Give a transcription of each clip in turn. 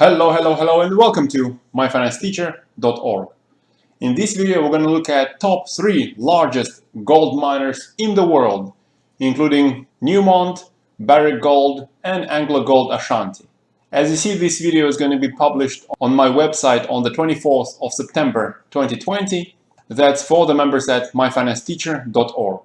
Hello, and welcome to myfinanceteacher.org. In this video, we're going to look at top 3 largest gold miners in the world, including Newmont, Barrick Gold, and Anglo Gold Ashanti. As you see, this video is going to be published on my website on the 24th of September 2020. That's for the members at myfinanceteacher.org.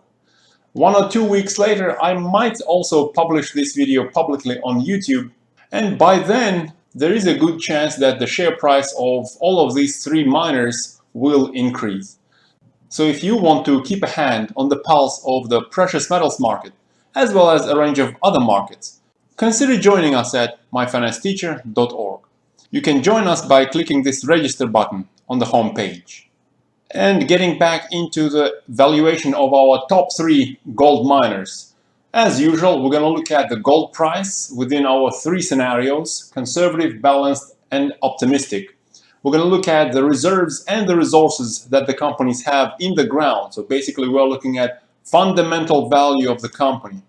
1 or 2 weeks later, I might also publish this video publicly on YouTube, and by then, there is a good chance that the share price of all of these 3 miners will increase. So if you want to keep a hand on the pulse of the precious metals market, as well as a range of other markets, consider joining us at myfinanceteacher.org. You can join us by clicking this register button on the home page. And getting back into the valuation of our top 3 gold miners. As usual, we're going to look at the gold price within our 3 scenarios: conservative, balanced, and optimistic. We're going to look at the reserves and the resources that the companies have in the ground. So basically, we're looking at fundamental value of the company,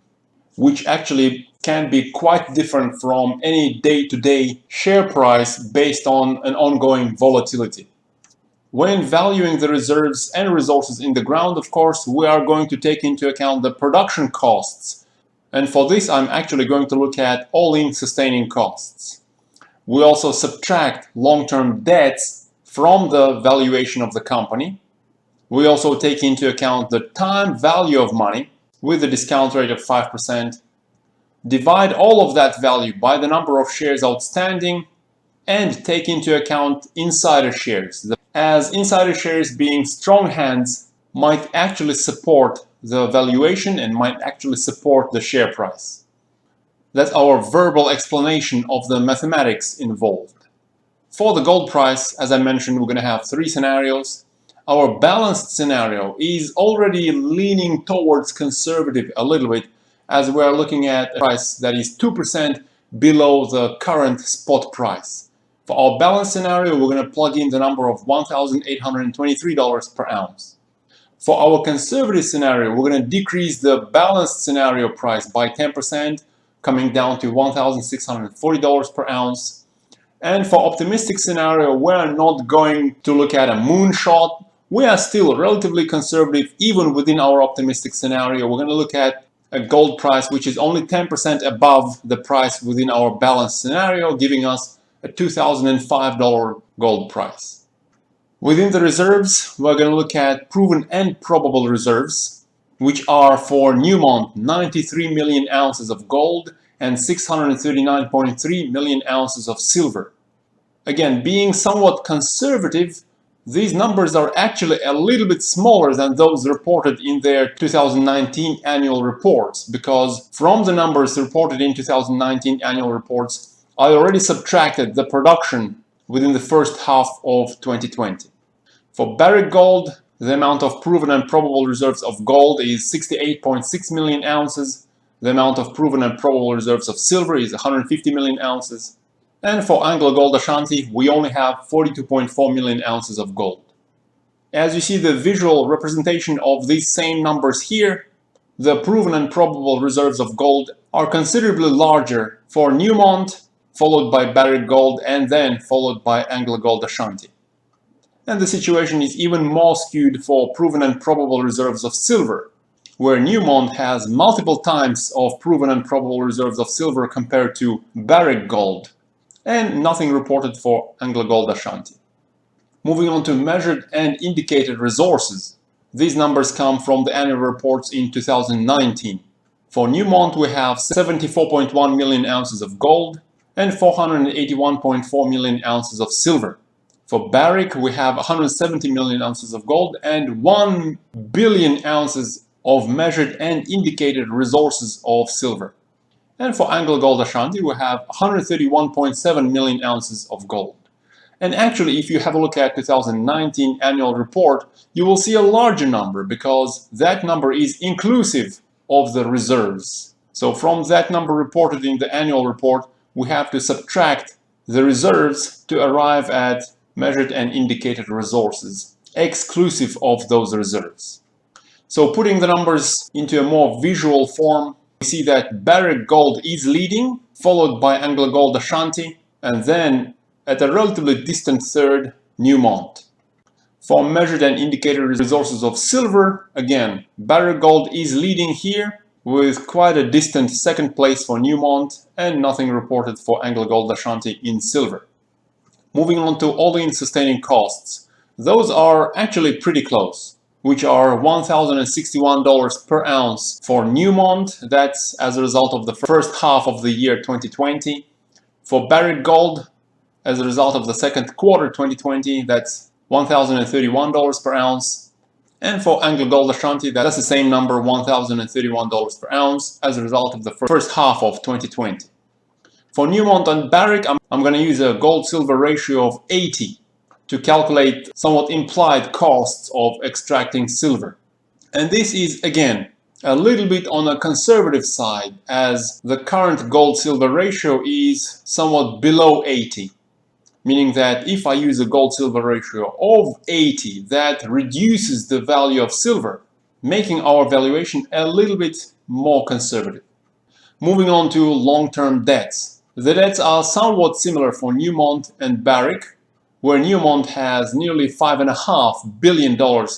which actually can be quite different from any day-to-day share price based on an ongoing volatility. When valuing the reserves and resources in the ground, of course, we are going to take into account the production costs. And for this, I'm actually going to look at all-in sustaining costs. We also subtract long-term debts from the valuation of the company. We also take into account the time value of money with a discount rate of 5%. Divide all of that value by the number of shares outstanding and take into account insider shares, as insider shares, being strong hands, might actually support the valuation and might actually support the share price. That's our verbal explanation of the mathematics involved. For the gold price, as I mentioned, we're going to have 3 scenarios. Our balanced scenario is already leaning towards conservative a little bit, as we're looking at a price that is 2% below the current spot price. For our balanced scenario, we're going to plug in the number of $1,823 per ounce. For our conservative scenario, we're going to decrease the balanced scenario price by 10%, coming down to $1,640 per ounce. And for optimistic scenario, we're not going to look at a moonshot. We are still relatively conservative even within our optimistic scenario. We're going to look at a gold price which is only 10% above the price within our balanced scenario, giving us a $2,005 gold price. Within the reserves, we're going to look at proven and probable reserves, which are for Newmont 93 million ounces of gold and 639.3 million ounces of silver. Again, being somewhat conservative, these numbers are actually a little bit smaller than those reported in their 2019 annual reports, because from the numbers reported in 2019 annual reports, I already subtracted the production within the first half of 2020. For Barrick Gold, the amount of proven and probable reserves of gold is 68.6 million ounces. The amount of proven and probable reserves of silver is 150 million ounces. And for Anglo Gold Ashanti, we only have 42.4 million ounces of gold. As you see the visual representation of these same numbers here, the proven and probable reserves of gold are considerably larger for Newmont, followed by Barrick Gold, and then followed by Anglo Gold Ashanti. And the situation is even more skewed for proven and probable reserves of silver, where Newmont has multiple times of proven and probable reserves of silver compared to Barrick Gold, and nothing reported for Anglo Gold Ashanti. Moving on to measured and indicated resources. These numbers come from the annual reports in 2019. For Newmont, we have 74.1 million ounces of gold and 481.4 million ounces of silver. For Barrick, we have 170 million ounces of gold and 1 billion ounces of measured and indicated resources of silver. And for Anglo Gold Ashanti, we have 131.7 million ounces of gold. And actually, if you have a look at 2019 annual report, you will see a larger number, because that number is inclusive of the reserves. So from that number reported in the annual report, we have to subtract the reserves to arrive at measured and indicated resources, exclusive of those reserves. So putting the numbers into a more visual form, we see that Barrick Gold is leading, followed by Anglo Gold Ashanti, and then at a relatively distant third, Newmont. For measured and indicated resources of silver, again, Barrick Gold is leading here with quite a distant second place for Newmont and nothing reported for Anglo Gold Ashanti in silver. Moving on to all-in sustaining costs. Those are actually pretty close, which are $1,061 per ounce for Newmont. That's as a result of the first half of the year 2020. For Barrick Gold, as a result of the second quarter 2020, that's $1,031 per ounce. And for Anglo Gold Ashanti, that's the same number, $1,031 per ounce, as a result of the first half of 2020. For Newmont and Barrick, I'm going to use a gold-silver ratio of 80 to calculate somewhat implied costs of extracting silver. And this is, again, a little bit on a conservative side, as the current gold-silver ratio is somewhat below 80. Meaning that if I use a gold-silver ratio of 80, that reduces the value of silver, making our valuation a little bit more conservative. Moving on to long-term debts. The debts are somewhat similar for Newmont and Barrick, where Newmont has nearly $5.5 billion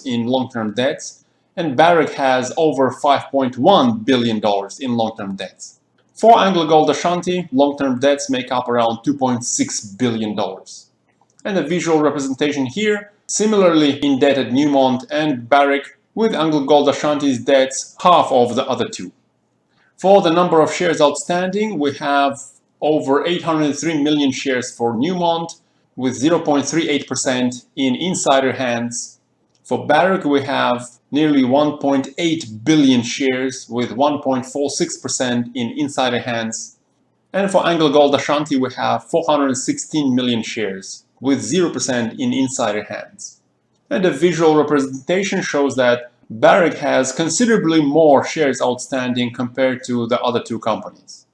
in long-term debts, and Barrick has over $5.1 billion in long-term debts. For Anglo Gold Ashanti, long-term debts make up around $2.6 billion. And the visual representation here, similarly indebted Newmont and Barrick, with Anglo Gold Ashanti's debts half of the other two. For the number of shares outstanding, we have over 803 million shares for Newmont, with 0.38% in insider hands. For Barrick, we have nearly 1.8 billion shares with 1.46% in insider hands. And for Anglo Gold Ashanti, we have 416 million shares with 0% in insider hands. And the visual representation shows that Barrick has considerably more shares outstanding compared to the other two companies.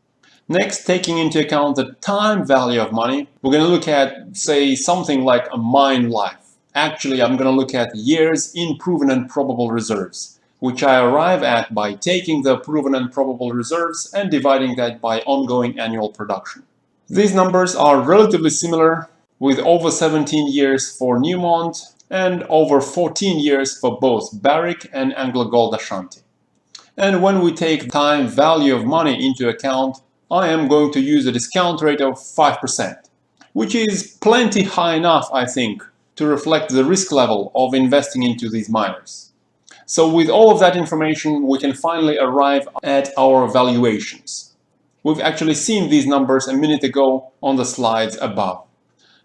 Next, taking into account the time value of money, we're going to look at, say, something like a mine life. Actually, I'm going to look at years in proven and probable reserves, which I arrive at by taking the proven and probable reserves and dividing that by ongoing annual production. These numbers are relatively similar, with over 17 years for Newmont and over 14 years for both Barrick and Anglo Gold Ashanti. And when we take time value of money into account, I am going to use a discount rate of 5%, which is plenty high enough, I think, to reflect the risk level of investing into these miners. So with all of that information, we can finally arrive at our valuations. We've actually seen these numbers a minute ago on the slides above.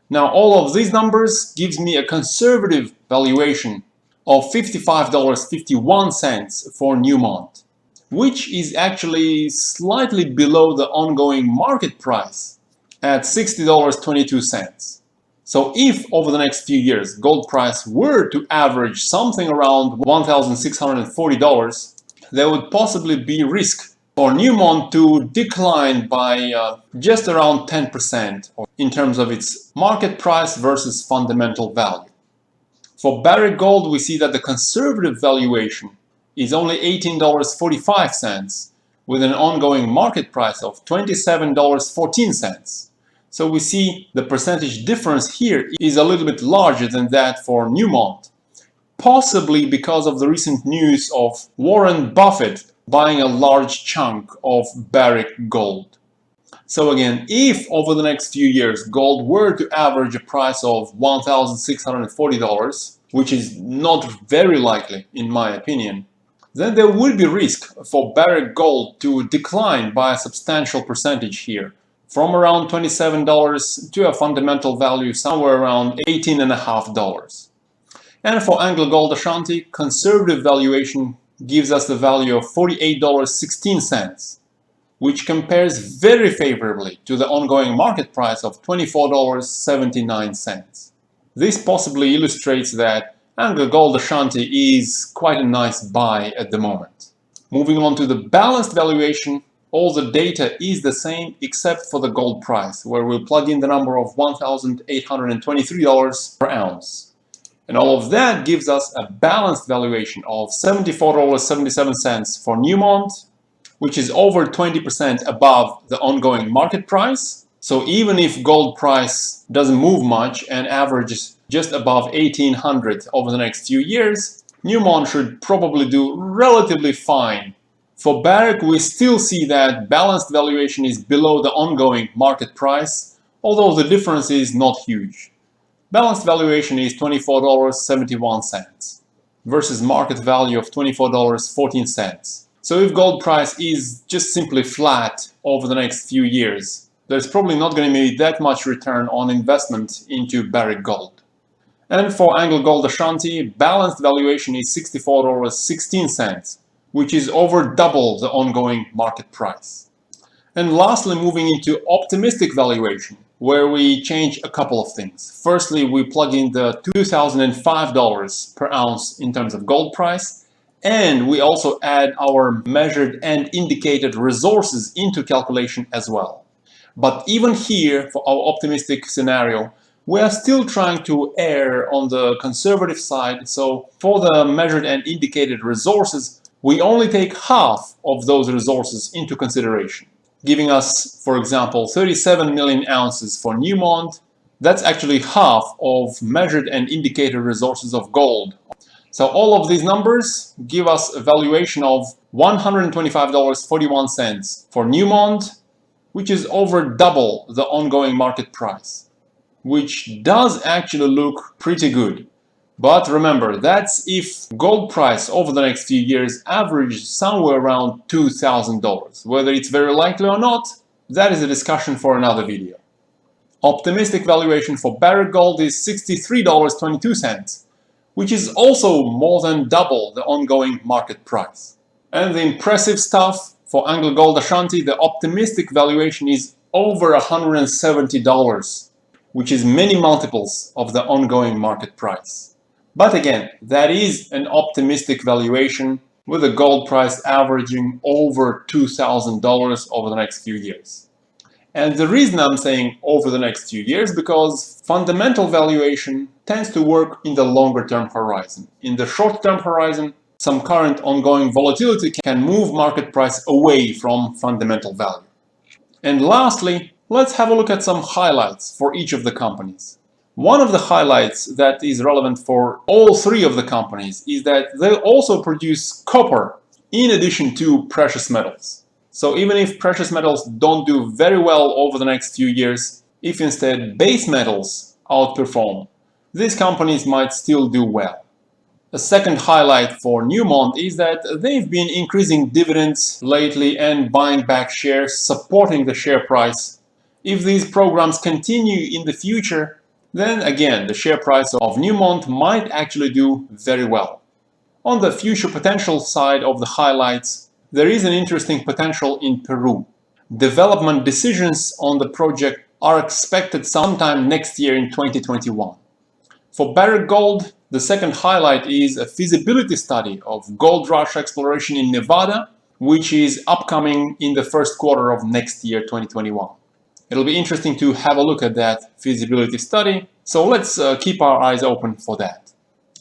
Now, all of these numbers gives me a conservative valuation of $55.51 for Newmont, which is actually slightly below the ongoing market price at $60.22. So if over the next few years gold price were to average something around $1,640, there would possibly be risk for Newmont to decline by just around 10% in terms of its market price versus fundamental value. For Barrick Gold, we see that the conservative valuation is only $18.45 with an ongoing market price of $27.14. So we see the percentage difference here is a little bit larger than that for Newmont, possibly because of the recent news of Warren Buffett buying a large chunk of Barrick Gold. So again, if over the next few years gold were to average a price of $1,640, which is not very likely in my opinion, then there would be risk for Barrick Gold to decline by a substantial percentage here, from around $27 to a fundamental value somewhere around $18.50. And for Anglo Gold Ashanti, conservative valuation gives us the value of $48.16, which compares very favorably to the ongoing market price of $24.79. This possibly illustrates that Anglo Gold Ashanti is quite a nice buy at the moment. Moving on to the balanced valuation, all the data is the same except for the gold price, where we'll plug in the number of $1,823 per ounce. And all of that gives us a balanced valuation of $74.77 for Newmont, which is over 20% above the ongoing market price, So even if gold price doesn't move much and averages just above 1800 over the next few years, Newmont should probably do relatively fine. For Barrick, we still see that balanced valuation is below the ongoing market price, although the difference is not huge. Balanced valuation is $24.71 versus market value of $24.14. So if gold price is just simply flat over the next few years, there's probably not going to be that much return on investment into Barrick Gold. And for Anglo Gold Ashanti, balanced valuation is $64.16, which is over double the ongoing market price. And lastly, moving into optimistic valuation, where we change a couple of things. Firstly, we plug in the $2,005 per ounce in terms of gold price, and we also add our measured and indicated resources into calculation as well. But even here, for our optimistic scenario, we are still trying to err on the conservative side. So for the measured and indicated resources, we only take half of those resources into consideration, giving us, for example, 37 million ounces for Newmont. That's actually half of measured and indicated resources of gold. So all of these numbers give us a valuation of $125.41 for Newmont, which is over double the ongoing market price, which does actually look pretty good. But remember, that's if gold price over the next few years averages somewhere around $2,000. Whether it's very likely or not, that is a discussion for another video. Optimistic valuation for Barrick Gold is $63.22, which is also more than double the ongoing market price. And the impressive stuff for Anglo Gold Ashanti, the optimistic valuation is over $170, which is many multiples of the ongoing market price. But again, that is an optimistic valuation with a gold price averaging over $2,000 over the next few years. And the reason I'm saying over the next few years, because fundamental valuation tends to work in the longer term horizon. In the short term horizon, some current ongoing volatility can move market price away from fundamental value. And lastly, let's have a look at some highlights for each of the companies. One of the highlights that is relevant for all three of the companies is that they also produce copper in addition to precious metals. So even if precious metals don't do very well over the next few years, if instead base metals outperform, these companies might still do well. A second highlight for Newmont is that they've been increasing dividends lately and buying back shares, supporting the share price. If these programs continue in the future, then again, the share price of Newmont might actually do very well. On the future potential side of the highlights, there is an interesting potential in Peru. Development decisions on the project are expected sometime next year in 2021. For Barrick Gold, the second highlight is a feasibility study of gold rush exploration in Nevada, which is upcoming in the first quarter of next year, 2021. It'll be interesting to have a look at that feasibility study, so let's keep our eyes open for that.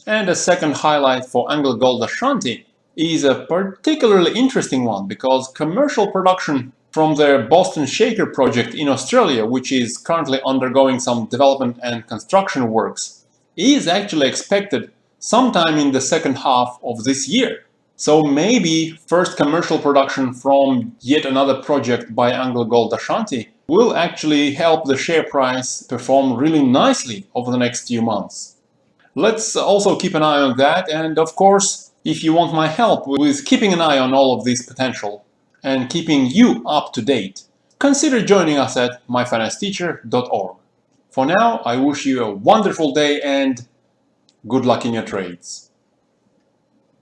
And a second highlight for Anglo Gold Ashanti is a particularly interesting one because commercial production from their Boston Shaker project in Australia, which is currently undergoing some development and construction works, is actually expected sometime in the second half of this year. So maybe first commercial production from yet another project by Anglo Gold Ashanti will actually help the share price perform really nicely over the next few months. Let's also keep an eye on that, and of course, if you want my help with keeping an eye on all of this potential and keeping you up to date, consider joining us at myfinancesteacher.org. For now, I wish you a wonderful day and good luck in your trades.